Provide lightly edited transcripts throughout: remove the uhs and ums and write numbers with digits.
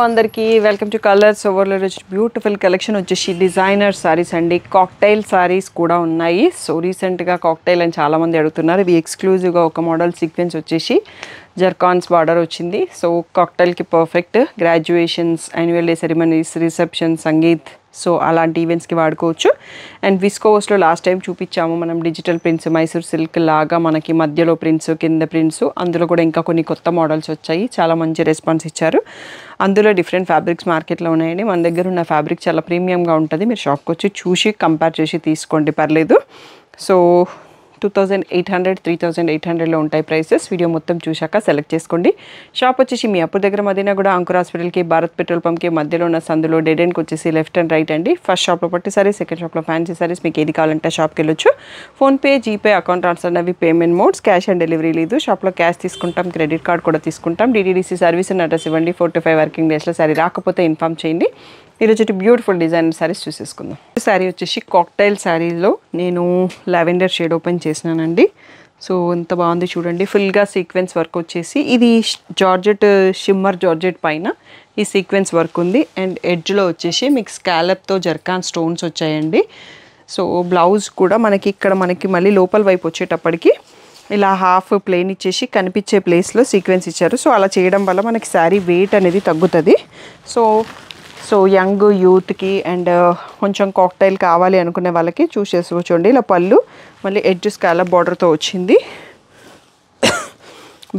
అందరికీ welcome to colours overload. Beautiful collection వచ్చేసి designer saris అండి. కాక్టైల్ సారీస్ కూడా ఉన్నాయి. సో రీసెంట్గా కాక్టైల్ అని చాలామంది అడుగుతున్నారు. ఇవి ఎక్స్క్లూజివ్గా ఒక మోడల్ సీక్వెన్స్ వచ్చేసి జర్కాన్స్ బార్డర్ వచ్చింది. సో కాక్టైల్కి perfect. Graduations, annual day ceremonies, reception, Sangeet, so అలాంటి ఈవెంట్స్కి వాడుకోవచ్చు. అండ్ విస్కోస్లో లాస్ట్ టైం చూపించాము మనం డిజిటల్ ప్రింట్స్, మైసూర్ సిల్క్ లాగా మనకి మధ్యలో ప్రింట్స్, కింద ప్రింట్స్. అందులో కూడా ఇంకా కొన్ని కొత్త మోడల్స్ వచ్చాయి. చాలా మంచి రెస్పాన్స్ ఇచ్చారు. అందులో డిఫరెంట్ ఫ్యాబ్రిక్స్ మార్కెట్లో ఉన్నాయండి. మన దగ్గర ఉన్న ఫ్యాబ్రిక్ చాలా ప్రీమియంగా ఉంటుంది. మీరు షాప్కి వచ్చి చూసి కంపేర్ చేసి తీసుకోండి, పర్లేదు. సో 2800, 3800లో ఉంటాయి ప్రైసెస్. వీడియో మొత్తం చూశాక సెలెక్ట్ చేసుకోండి. షాప్ వచ్చేసి మీ అప్పుడు దగ్గర మదీనా కూడా అంకుర్ హాస్పిటల్కి, భారత్ పెట్రోల్ పంప్కి మధ్యలో ఉన్న సందులో డెడ్ ఎండ్కి వచ్చేసి లెఫ్ట్ అండ్ రైట్ అండి. ఫస్ట్ షాప్లో పట్టు సారీస్, సెకండ్ షాప్లో ఫ్యాన్సీ సారీస్. మీకు ఏది కావాలంటే షాప్కి వెళ్ళొచ్చు. ఫోన్పే, జీపే, అకౌంట్ ట్రాన్స్ఫర్ అవి payment modes. Cash on delivery లేదు. షాప్లో క్యాష్ తీసుకుంటాం, క్రెడిట్ కార్డ్ కూడా తీసుకుంటాం. DTDC సర్వీస్ అండ్ అడ్రస్ ఇవ్వండి. 4 to 5 వర్కింగ్ డేస్లో సారీ రాకపోతే ఇన్ఫామ్ చేయండి. ఈరోజు బ్యూటిఫుల్ డిజైనర్ శారీస్ చూసేసుకుందాం. శారీ వచ్చేసి కాక్టైల్ శారీలో నేను లావెండర్ షేడ్ ఓపెన్ చేసినానండి. సో ఎంత బాగుంది చూడండి. ఫుల్గా సీక్వెన్స్ వర్క్ వచ్చేసి ఇది జార్జెట్, షిమ్మర్ జార్జెట్ పైన ఈ సీక్వెన్స్ వర్క్ ఉంది. అండ్ ఎడ్జ్లో వచ్చేసి మీకు స్కాలప్తో జర్కాన్ స్టోన్స్ వచ్చాయండి. సో బ్లౌజ్ కూడా మనకి ఇక్కడ మళ్ళీ లోపల వైపు వచ్చేటప్పటికి ఇలా హాఫ్ ప్లేన్ ఇచ్చేసి కనిపించే ప్లేస్లో సీక్వెన్స్ ఇచ్చారు. సో అలా చేయడం వల్ల మనకి శారీ వెయిట్ అనేది తగ్గుతుంది. సో యంగ్ యూత్కి అండ్ కొంచెం కాక్టైల్ కావాలి అనుకునే వాళ్ళకి చూస్ చేసుకోండి. ఇలా పళ్ళు మళ్ళీ ఎడ్జ్ స్కాలప్ బార్డర్తో వచ్చింది.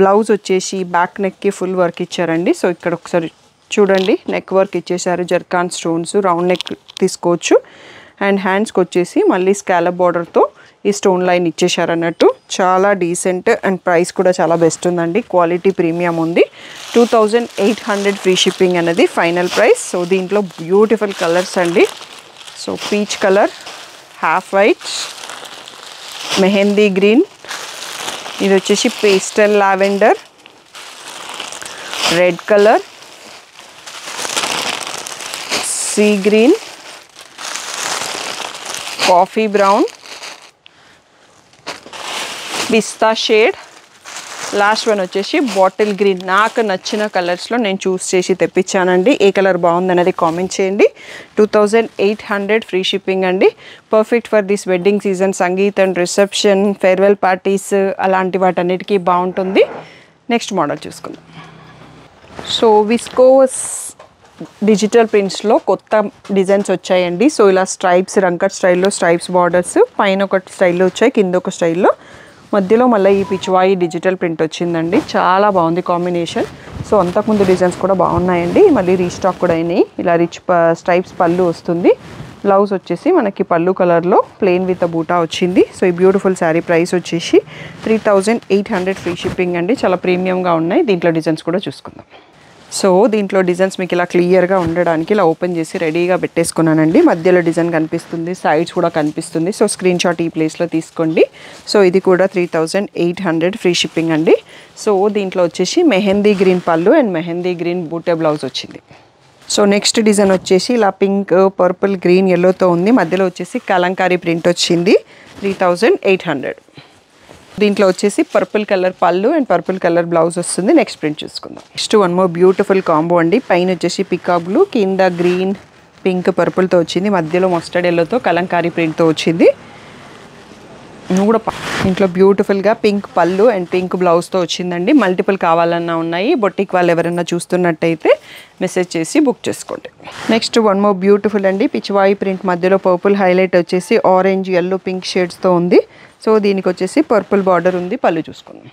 బ్లౌజ్ వచ్చేసి బ్యాక్ నెక్కి ఫుల్ వర్క్ ఇచ్చారండి. సో ఇక్కడ ఒకసారి చూడండి, నెక్ వర్క్ ఇచ్చేసారు. జర్కాన్ స్టోన్స్, రౌండ్ నెక్ తీసుకోవచ్చు. అండ్ హ్యాండ్స్కి వచ్చేసి మళ్ళీ స్కాలప్ బార్డర్తో ఈ స్టోన్ లైన్ ఇచ్చేసారు అన్నట్టు. చాలా డీసెంట్ అండ్ ప్రైస్ కూడా చాలా బెస్ట్ ఉందండి. క్వాలిటీ ప్రీమియం ఉంది. 2800 ఫ్రీ షిప్పింగ్ అనేది ఫైనల్ ప్రైస్. సో దీంట్లో బ్యూటిఫుల్ కలర్స్ అండి. So peach colour, half white, mehndi green, ఇది వచ్చేసి pastel lavender, red colour, sea green, coffee brown, pista shade, last one వచ్చేసి బాటిల్ గ్రీన్. నాకు నచ్చిన కలర్స్లో నేను చూస్ చేసి తెప్పించానండి. ఏ కలర్ బాగుందనేది కామెంట్ చేయండి. 2800 ఫ్రీ షిప్పింగ్ అండి. Perfect for this wedding season, sangeet and reception, farewell parties అలాంటి వాటన్నిటికీ బాగుంటుంది. నెక్స్ట్ మోడల్ చూసుకుందాం. సో విస్కోస్ డిజిటల్ ప్రింట్స్లో కొత్త డిజైన్స్ వచ్చాయండి. సో ఇలా స్ట్రైప్స్, రంకట్ స్టైల్లో స్ట్రైప్స్ బార్డర్స్, పైన ఒక స్టైల్లో వచ్చాయి, కింద ఒక స్టైల్లో, మధ్యలో మళ్ళీ ఈ పిచ్వాయి డిజిటల్ ప్రింట్ వచ్చిందండి. చాలా బాగుంది కాంబినేషన్. సో అంతకుముందు డిజైన్స్ కూడా బాగున్నాయండి, మళ్ళీ రీస్టాక్ కూడా అయినాయి. ఇలా రిచ్ స్ట్రైప్స్ పళ్ళు వస్తుంది. బ్లౌజ్ వచ్చేసి మనకి పళ్ళు కలర్లో ప్లెయిన్ విత్ బూటా వచ్చింది. సో ఈ బ్యూటిఫుల్ శారీ ప్రైస్ వచ్చేసి 3800 ఫ్రీ షిప్పింగ్ అండి. చాలా ప్రీమియంగా ఉన్నాయి. దీంట్లో డిజైన్స్ కూడా చూసుకుందాం. సో దీంట్లో డిజైన్స్ మీకు ఇలా క్లియర్గా ఉండడానికి ఇలా ఓపెన్ చేసి రెడీగా పెట్టేసుకున్నానండి. మధ్యలో డిజైన్ కనిపిస్తుంది, సైడ్స్ కూడా కనిపిస్తుంది. సో స్క్రీన్ షాట్ ఈ ప్లేస్లో తీసుకోండి. సో ఇది కూడా 3800 ఫ్రీ షిప్పింగ్ అండి. సో దీంట్లో వచ్చేసి మెహందీ గ్రీన్ పళ్ళు అండ్ మెహందీ గ్రీన్ బూటే బ్లౌజ్ వచ్చింది. సో నెక్స్ట్ డిజైన్ వచ్చేసి ఇలా పింక్, పర్పుల్, గ్రీన్, ఎల్లోతో ఉంది. మధ్యలో వచ్చేసి కలంకారీ ప్రింట్ వచ్చింది. 3800. దీంట్లో వచ్చేసి పర్పుల్ కలర్ పళ్ళు అండ్ పర్పుల్ కలర్ బ్లౌజ్ వస్తుంది. నెక్స్ట్ ప్రింట్ చూసుకుందాం. Next one more beautiful combo అండి. పైన వచ్చేసి పికాక్ బ్లూ, కింద గ్రీన్, పింక్, పర్పుల్తో వచ్చింది. మధ్యలో మస్టర్డ్ ఎల్లోతో కలంకారీ ప్రింట్తో వచ్చింది. కూడా ఇంట్లో బ్యూటిఫుల్గా పింక్ పళ్ళు అండ్ పింక్ బ్లౌజ్తో వచ్చిందండి. మల్టిపుల్ కావాలన్నా ఉన్నాయి. బొటిక్ వాళ్ళు ఎవరైనా చూస్తున్నట్టయితే మెసేజ్ చేసి బుక్ చేసుకోండి. నెక్స్ట్ వన్ మోర్ బ్యూటిఫుల్ అండి. పిచ్వాయి ప్రింట్, మధ్యలో పర్పుల్ హైలైట్ వచ్చేసి ఆరెంజ్, ఎల్లో, పింక్ షేడ్స్తో ఉంది. సో దీనికి వచ్చేసి పర్పుల్ బార్డర్ ఉంది. పళ్ళు చూసుకుందాం.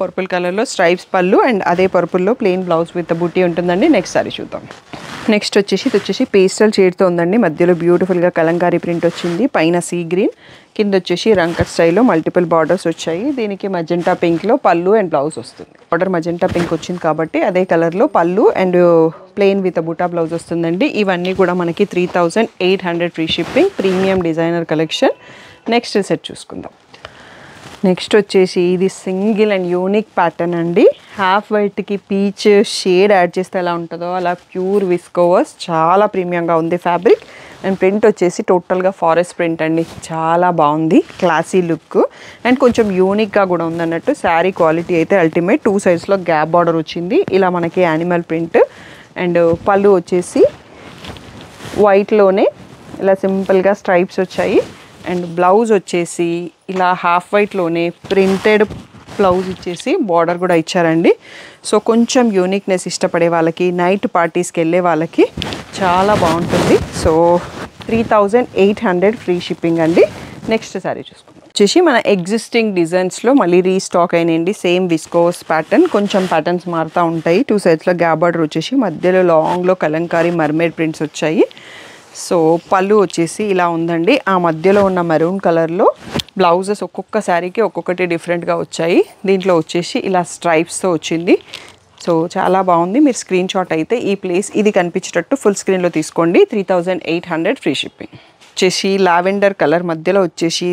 పర్పుల్ కలర్లో స్ట్రైప్స్ పళ్ళు అండ్ అదే పర్పుల్లో ప్లెయిన్ బ్లౌజ్ విత్ బూటీ ఉంటుందండి. నెక్స్ట్ సారీ చూద్దాం. నెక్స్ట్ వచ్చేసి ఇది వచ్చేసి పేస్టల్ షేడ్తో ఉందండి. మధ్యలో బ్యూటిఫుల్గా కలంకారీ ప్రింట్ వచ్చింది. పైన సీ గ్రీన్, కింద వచ్చేసి రంకట్ స్టైల్లో మల్టిపుల్ బార్డర్స్ వచ్చాయి. దీనికి మజెంటా పింక్లో పళ్ళు అండ్ బ్లౌజ్ వస్తుంది. బార్డర్ మజెంటా పింక్ వచ్చింది కాబట్టి అదే కలర్లో పళ్ళు అండ్ ప్లెయిన్ విత్ బూటా బ్లౌజ్ వస్తుందండి. ఇవన్నీ కూడా మనకి 3800 free shipping. Premium designer collection. Next set చూసుకుందాం. నెక్స్ట్ వచ్చేసి ఇది సింగిల్ అండ్ యూనిక్ ప్యాటర్న్ అండి. హాఫ్ వైట్కి పీచ్ షేడ్ యాడ్ చేస్తే ఎలా ఉంటుందో అలా ప్యూర్ విస్కోవర్స్, చాలా ప్రీమియంగా ఉంది ఫ్యాబ్రిక్. అండ్ ప్రింట్ వచ్చేసి టోటల్గా ఫారెస్ట్ ప్రింట్ అండి. చాలా బాగుంది, క్లాసీ లుక్ అండ్ కొంచెం యూనిక్గా కూడా ఉందన్నట్టు. శారీ క్వాలిటీ అయితే అల్టిమేట్. 2 సైడ్స్లో గ్యాప్ బార్డర్ వచ్చింది. ఇలా మనకి యానిమల్ ప్రింట్ అండ్ పళ్ళు వచ్చేసి వైట్లోనే ఇలా సింపుల్గా స్ట్రైప్స్ వచ్చాయి. అండ్ బ్లౌజ్ వచ్చేసి ఇలా హాఫ్ వైట్లోనే ప్రింటెడ్ బ్లౌజ్ ఇచ్చేసి బార్డర్ కూడా ఇచ్చారండి. సో కొంచెం యూనిక్నెస్ ఇష్టపడే వాళ్ళకి, నైట్ పార్టీస్కి వెళ్ళే వాళ్ళకి చాలా బాగుంటుంది. సో 3800 ఫ్రీ షిప్పింగ్ అండి. నెక్స్ట్ సారీ చూసుకుందాం. వచ్చేసి మన ఎగ్జిస్టింగ్ డిజైన్స్లో మళ్ళీ రీస్టాక్ అయినాయండి. సేమ్ విస్కోస్ ప్యాటర్న్, కొంచెం ప్యాటర్న్స్ మారుతూ ఉంటాయి. 2 సైడ్స్లో గ్యాప్ బార్డర్ వచ్చేసి మధ్యలో లాంగ్లో కలంకారీ మర్మేడ్ ప్రింట్స్ వచ్చాయి. సో పళ్ళు వచ్చేసి ఇలా ఉందండి. ఆ మధ్యలో ఉన్న మెరూన్ కలర్లో బ్లౌజెస్ ఒక్కొక్క శారీకి ఒక్కొక్కటి డిఫరెంట్గా వచ్చాయి. దీంట్లో వచ్చేసి ఇలా స్ట్రైప్స్తో వచ్చింది. సో చాలా బాగుంది. మీరు స్క్రీన్ షాట్ అయితే ఈ ప్లేస్ ఇది కనిపించేటట్టు ఫుల్ స్క్రీన్లో తీసుకోండి. 3800 ఫ్రీ షిప్పింగ్. వచ్చేసి లావెండర్ కలర్ మధ్యలో వచ్చేసి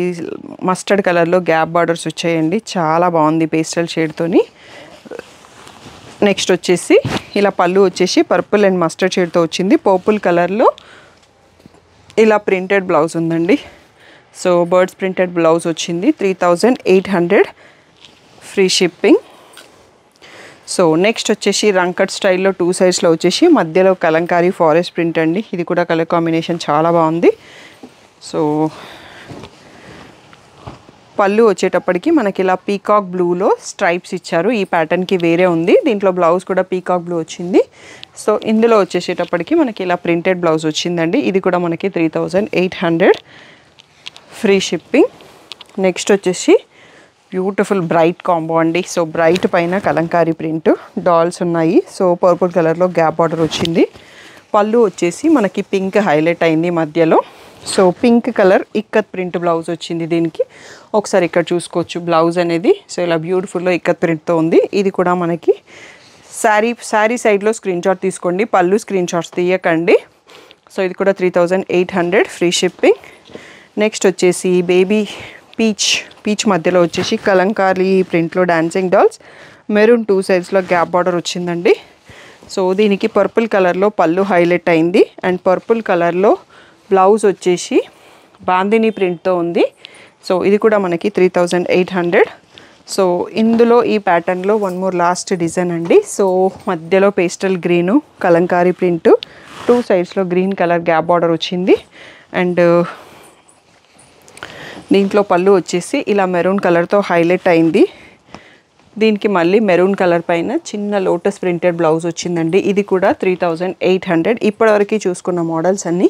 మస్టర్డ్ కలర్లో గ్యాప్ బార్డర్స్ వచ్చాయండి. చాలా బాగుంది పేస్టల్ షేడ్తోని. నెక్స్ట్ వచ్చేసి ఇలా పళ్ళు వచ్చేసి పర్పుల్ అండ్ మస్టర్డ్ షేడ్తో వచ్చింది. పర్పుల్ కలర్లో ఇలా ప్రింటెడ్ బ్లౌజ్ ఉందండి. సో బర్డ్స్ ప్రింటెడ్ బ్లౌజ్ వచ్చింది. 3800 ఫ్రీ షిప్పింగ్. సో నెక్స్ట్ వచ్చేసి రంకట్ స్టైల్లో 2 సైడ్స్లో వచ్చేసి మధ్యలో కలంకారీ ఫారెస్ట్ ప్రింట్ అండి. ఇది కూడా కలర్ కాంబినేషన్ చాలా బాగుంది. సో పళ్ళు వచ్చేటప్పటికి మనకి ఇలా పీకాక్ బ్లూలో స్ట్రైప్స్ ఇచ్చారు. ఈ ప్యాటర్న్కి వేరే ఉంది. దీంట్లో బ్లౌజ్ కూడా పీకాక్ బ్లూ వచ్చింది. సో ఇందులో వచ్చేసేటప్పటికి మనకి ఇలా ప్రింటెడ్ బ్లౌజ్ వచ్చిందండి. ఇది కూడా మనకి 3800 ఫ్రీ షిప్పింగ్. నెక్స్ట్ వచ్చేసి బ్యూటిఫుల్ బ్రైట్ కాంబో అండి. సో బ్రైట్ పైన కలంకారీ ప్రింట్ డాల్స్ ఉన్నాయి. సో పర్పుల్ కలర్లో గ్యాప్ బార్డర్ వచ్చింది. పళ్ళు వచ్చేసి మనకి పింక్ హైలైట్ అయింది మధ్యలో. So pink colour ikat print blouse వచ్చింది దీనికి. ఒకసారి ఇక్కడ చూసుకోవచ్చు బ్లౌజ్ అనేది. సో ఇలా బ్యూటిఫుల్లో ఇక్కత్ ప్రింట్తో ఉంది. ఇది కూడా మనకి శారీ సైడ్లో స్క్రీన్ షాట్ తీసుకోండి. పళ్ళు స్క్రీన్ షాట్స్ తీయకండి. సో ఇది కూడా 3800 ఫ్రీ షిప్పింగ్. నెక్స్ట్ వచ్చేసి బేబీ పీచ్ మధ్యలో వచ్చేసి కలంకారీ ప్రింట్లో డాన్సింగ్ డాల్స్, మెరూన్ 2 సైడ్స్లో గ్యాప్ బార్డర్ వచ్చిందండి. సో దీనికి పర్పుల్ కలర్లో పళ్ళు హైలైట్ అయింది. అండ్ పర్పుల్ కలర్లో బ్లౌజ్ వచ్చేసి బాందిని ప్రింట్తో ఉంది. సో ఇది కూడా మనకి 3800. సో ఇందులో ఈ ప్యాటర్న్లో వన్ మోర్ లాస్ట్ డిజైన్ అండి. సో మధ్యలో పేస్టల్ గ్రీను కలంకారీ ప్రింట్, 2 సైడ్స్లో గ్రీన్ కలర్ గ్యాప్ బార్డర్ వచ్చింది. అండ్ దీంట్లో పళ్ళు వచ్చేసి ఇలా మెరూన్ కలర్తో హైలైట్ అయింది. దీనికి మళ్ళీ మెరూన్ కలర్ పైన చిన్న లోటస్ ప్రింటెడ్ బ్లౌజ్ వచ్చిందండి. ఇది కూడా 3800. ఇప్పటివరకు చూసుకున్న మోడల్స్ అన్నీ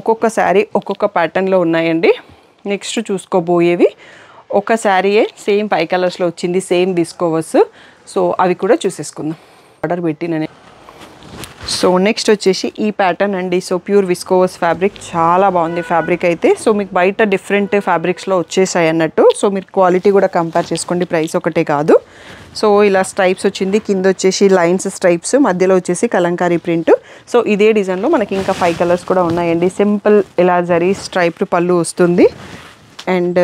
ఒక్కొక్క శారీ ఒక్కొక్క ప్యాటర్న్లో ఉన్నాయండి. నెక్స్ట్ చూసుకోబోయేవి ఒక శారీయే సేమ్ 5 కలర్స్లో వచ్చింది, సేమ్ విస్కోవర్స్. సో అవి కూడా చూసేసుకుందాం. ఆర్డర్ పెట్టిననే. సో నెక్స్ట్ వచ్చేసి ఈ ప్యాటర్న్ అండి. సో ప్యూర్ విస్కోవస్ ఫ్యాబ్రిక్ చాలా బాగుంది ఫ్యాబ్రిక్ అయితే. సో మీకు బయట డిఫరెంట్ ఫ్యాబ్రిక్స్లో వచ్చేసాయి అన్నట్టు. సో మీరు క్వాలిటీ కూడా కంపేర్ చేసుకోండి, ప్రైస్ ఒకటే కాదు. సో ఇలా స్ట్రైప్స్ వచ్చింది, కింద వచ్చేసి లైన్స్ స్ట్రైప్స్, మధ్యలో వచ్చేసి కలంకారీ ప్రింట్. సో ఇదే డిజైన్లో మనకి ఇంకా 5 కలర్స్ కూడా ఉన్నాయండి. సింపుల్ ఇలా జరీ స్ట్రైప్డ్ పళ్ళు వస్తుంది. అండ్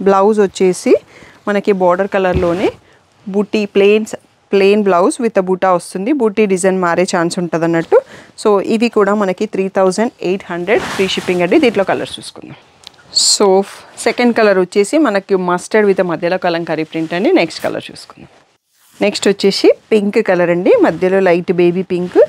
బ్లౌజ్ వచ్చేసి మనకి బార్డర్ కలర్లోనే బూటీ ప్లెయిన్ బ్లౌజ్ విత్ బూటా వస్తుంది. బూటీ డిజైన్ మారే ఛాన్స్ ఉంటుంది అన్నట్టు. సో ఇవి కూడా మనకి 3800 ఫ్రీ షిప్పింగ్ అండి. దీంట్లో కలర్స్ చూసుకుందాం. సో సెకండ్ కలర్ వచ్చేసి మనకి మస్టర్డ్ విత్ మధ్యలో కలంకారీ ప్రింట్ అండి. నెక్స్ట్ కలర్ చూసుకుందాం. నెక్స్ట్ వచ్చేసి పింక్ కలర్ అండి. మధ్యలో లైట్ బేబీ పింక్,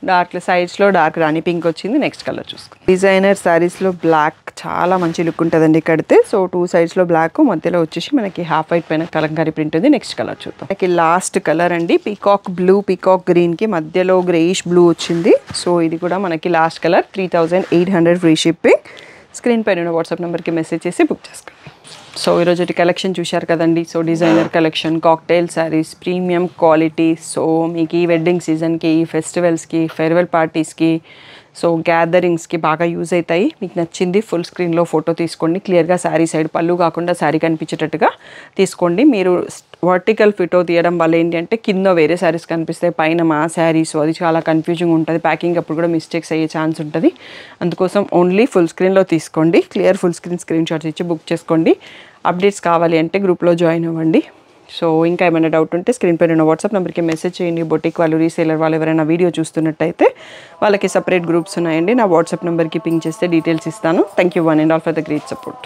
డార్క్ సైడ్స్లో డార్క్ రాణి పింక్ వచ్చింది. నెక్స్ట్ కలర్ చూసుకుందాం. డిజైనర్ శారీస్లో బ్లాక్ చాలా మంచి లుక్ ఉంటుందండి కడితే. సో 2 సైడ్స్లో బ్లాక్, మధ్యలో వచ్చేసి మనకి హాఫ్ వైట్ పైన కలంకారీ ప్రింట్ ఉంది. నెక్స్ట్ కలర్ చూద్దాం. మనకి లాస్ట్ కలర్ అండి. పీకాక్ బ్లూ, పీకాక్ గ్రీన్కి మధ్యలో గ్రేయిష్ బ్లూ వచ్చింది. సో ఇది కూడా మనకి last colour. 3800 free shipping. Screen పైన వాట్సాప్ నెంబర్కి మెసేజ్ చేసి బుక్ చేసుకోండి. సో ఈరోజు కలెక్షన్ చూశారు కదండి. So designer collection, cocktail saris, premium quality. So మీకు ఈ వెడ్డింగ్ సీజన్కి, ఈ ఫెస్టివల్స్కి, ఫేర్వెల్ పార్టీస్కి, సో గ్యాదరింగ్స్కి బాగా యూజ్ అవుతాయి. మీకు నచ్చింది ఫుల్ స్క్రీన్లో ఫోటో తీసుకోండి. క్లియర్గా శారీ సైడ్ పళ్ళు కాకుండా శారీ కనిపించేటట్టుగా తీసుకోండి. మీరు వర్టికల్ ఫోటో తీయడం వల్ల ఏంటి అంటే కింద వేరే శారీస్ కనిపిస్తాయి, పైన మా శారీస్. అది చాలా కన్ఫ్యూజింగ్ ఉంటుంది. ప్యాకింగ్ అప్పుడు కూడా మిస్టేక్స్ అయ్యే ఛాన్స్ ఉంటుంది. అందుకోసం ఓన్లీ ఫుల్ స్క్రీన్లో తీసుకోండి. క్లియర్ ఫుల్ స్క్రీన్ షాట్స్ ఇచ్చి బుక్ చేసుకోండి. అప్డేట్స్ కావాలి అంటే గ్రూప్లో జాయిన్ అవ్వండి. సో ఇంకా ఏమైనా డౌట్ ఉంటే స్క్రీన్ పైన ఉన్న వాట్సాప్ నెంబర్కి మెసేజ్ చేయండి. బొటిక్ వాళ్ళు, రీసేలర్ వాళ్ళు ఎవరైనా వీడియో చూస్తున్నట్టయితే వాళ్ళకి సపరేట్ గ్రూప్స్ ఉన్నాయండి. నా వాట్సాప్ నెంబర్కి పింక్ చేస్తే డీటెయిల్స్ ఇస్తాను. Thank you one and all for the great support.